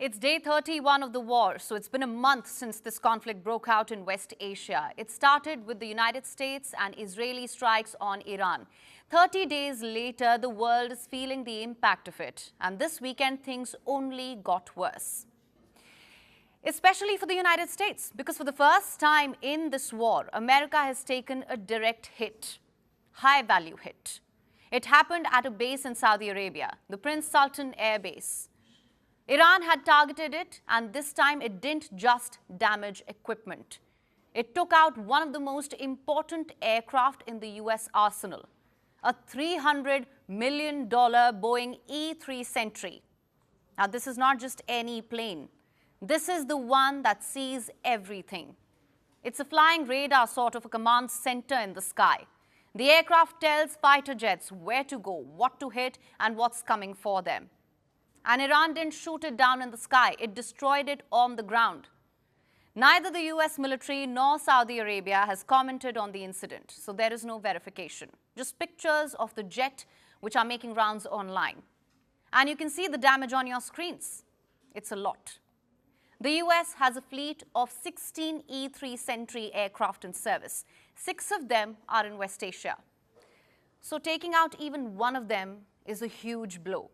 It's day 31 of the war, so it's been a month since this conflict broke out in West Asia. It started with the United States and Israeli strikes on Iran. 30 days later, the world is feeling the impact of it. And this weekend, things only got worse. Especially for the United States, because for the first time in this war, America has taken a direct hit, high-value hit. It happened at a base in Saudi Arabia, the Prince Sultan Air Base. Iran had targeted it, and this time it didn't just damage equipment. It took out one of the most important aircraft in the US arsenal, a $300 million Boeing E-3 Sentry. Now, this is not just any plane. This is the one that sees everything. It's a flying radar, sort of a command center in the sky. The aircraft tells fighter jets where to go, what to hit, and what's coming for them. And Iran didn't shoot it down in the sky. It destroyed it on the ground. Neither the US military nor Saudi Arabia has commented on the incident, so there is no verification. Just pictures of the jet which are making rounds online. And you can see the damage on your screens. It's a lot. The US has a fleet of 16 E-3 Sentry aircraft in service. 6 of them are in West Asia. So taking out even one of them is a huge blow.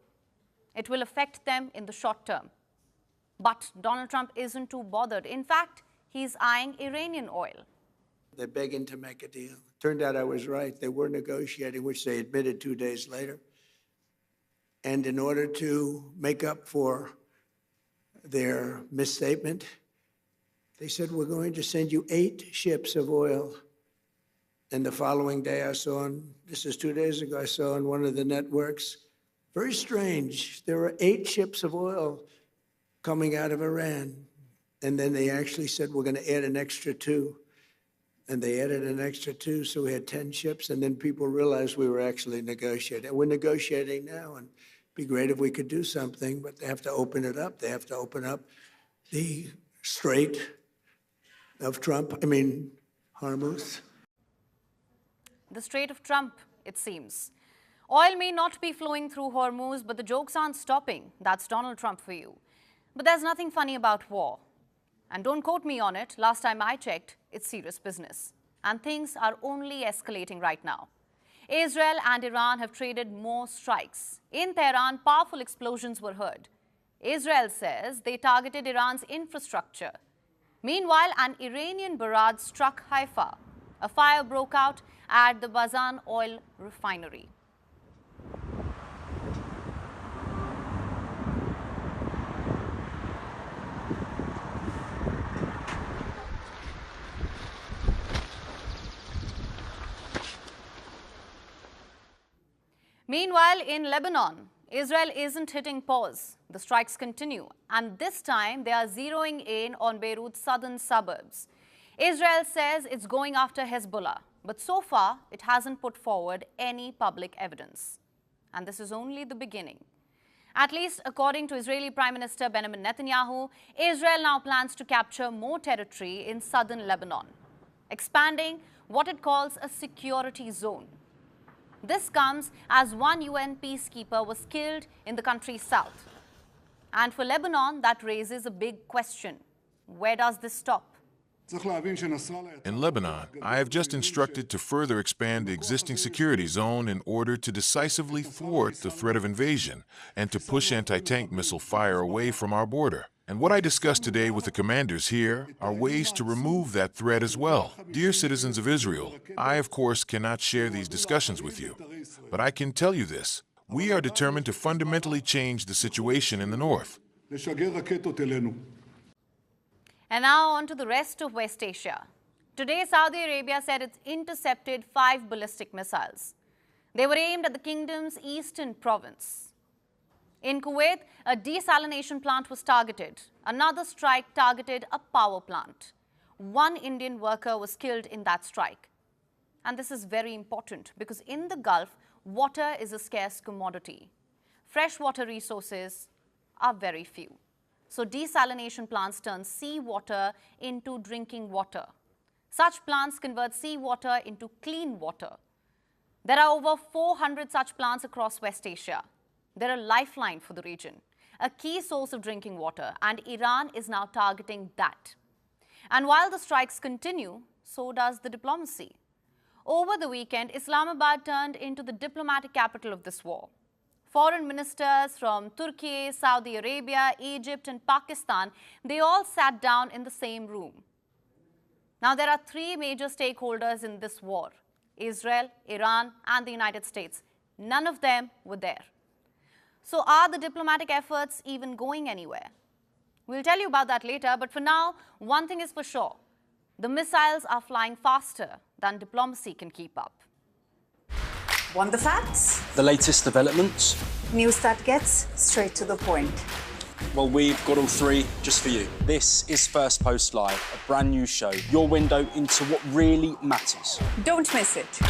It will affect them in the short term. But Donald Trump isn't too bothered. In fact, he's eyeing Iranian oil. They're begging to make a deal. Turned out I was right. They were negotiating, which they admitted 2 days later. And in order to make up for their misstatement, they said, we're going to send you 8 ships of oil. And the following day I saw, this is 2 days ago, I saw on one of the networks, very strange, there were 8 ships of oil coming out of Iran. And then they actually said, we're going to add an extra 2. And they added an extra 2, so we had 10 ships. And then people realized we were actually negotiating. We're negotiating now, and it'd be great if we could do something, but they have to open it up. They have to open up the Strait of Hormuz. The Strait of Trump, it seems. Oil may not be flowing through Hormuz, but the jokes aren't stopping. That's Donald Trump for you. But there's nothing funny about war. And don't quote me on it. Last time I checked, it's serious business. And things are only escalating right now. Israel and Iran have traded more strikes. In Tehran, powerful explosions were heard. Israel says they targeted Iran's infrastructure. Meanwhile, an Iranian barrage struck Haifa. A fire broke out at the Bazan oil refinery. Meanwhile, in Lebanon, Israel isn't hitting pause. The strikes continue, and this time they are zeroing in on Beirut's southern suburbs. Israel says it's going after Hezbollah, but so far it hasn't put forward any public evidence. And this is only the beginning. At least according to Israeli Prime Minister Benjamin Netanyahu, Israel now plans to capture more territory in southern Lebanon, expanding what it calls a security zone. This comes as one UN peacekeeper was killed in the country's south. And for Lebanon, that raises a big question. Where does this stop? In Lebanon, I have just instructed to further expand the existing security zone in order to decisively thwart the threat of invasion and to push anti-tank missile fire away from our border. And what I discussed today with the commanders here are ways to remove that threat as well. Dear citizens of Israel, I, of course, cannot share these discussions with you, but I can tell you this. We are determined to fundamentally change the situation in the north. And now on to the rest of West Asia. Today, Saudi Arabia said it's intercepted 5 ballistic missiles. They were aimed at the kingdom's eastern province. In Kuwait, a desalination plant was targeted. Another strike targeted a power plant. 1 Indian worker was killed in that strike. And this is very important because in the Gulf, water is a scarce commodity. Freshwater resources are very few. So desalination plants turn seawater into drinking water. Such plants convert seawater into clean water. There are over 400 such plants across West Asia. They're a lifeline for the region. a key source of drinking water, and Iran is now targeting that. And while the strikes continue, so does the diplomacy. Over the weekend, Islamabad turned into the diplomatic capital of this war. Foreign ministers from Turkey, Saudi Arabia, Egypt, and Pakistan, they all sat down in the same room. Now, there are three major stakeholders in this war: Israel, Iran, and the United States. None of them were there. So are the diplomatic efforts even going anywhere? We'll tell you about that later, but for now, one thing is for sure. The missiles are flying faster than diplomacy can keep up. Want the facts? The latest developments? News that gets straight to the point. Well, we've got all three just for you. This is First Post Live, a brand new show, your window into what really matters. Don't miss it.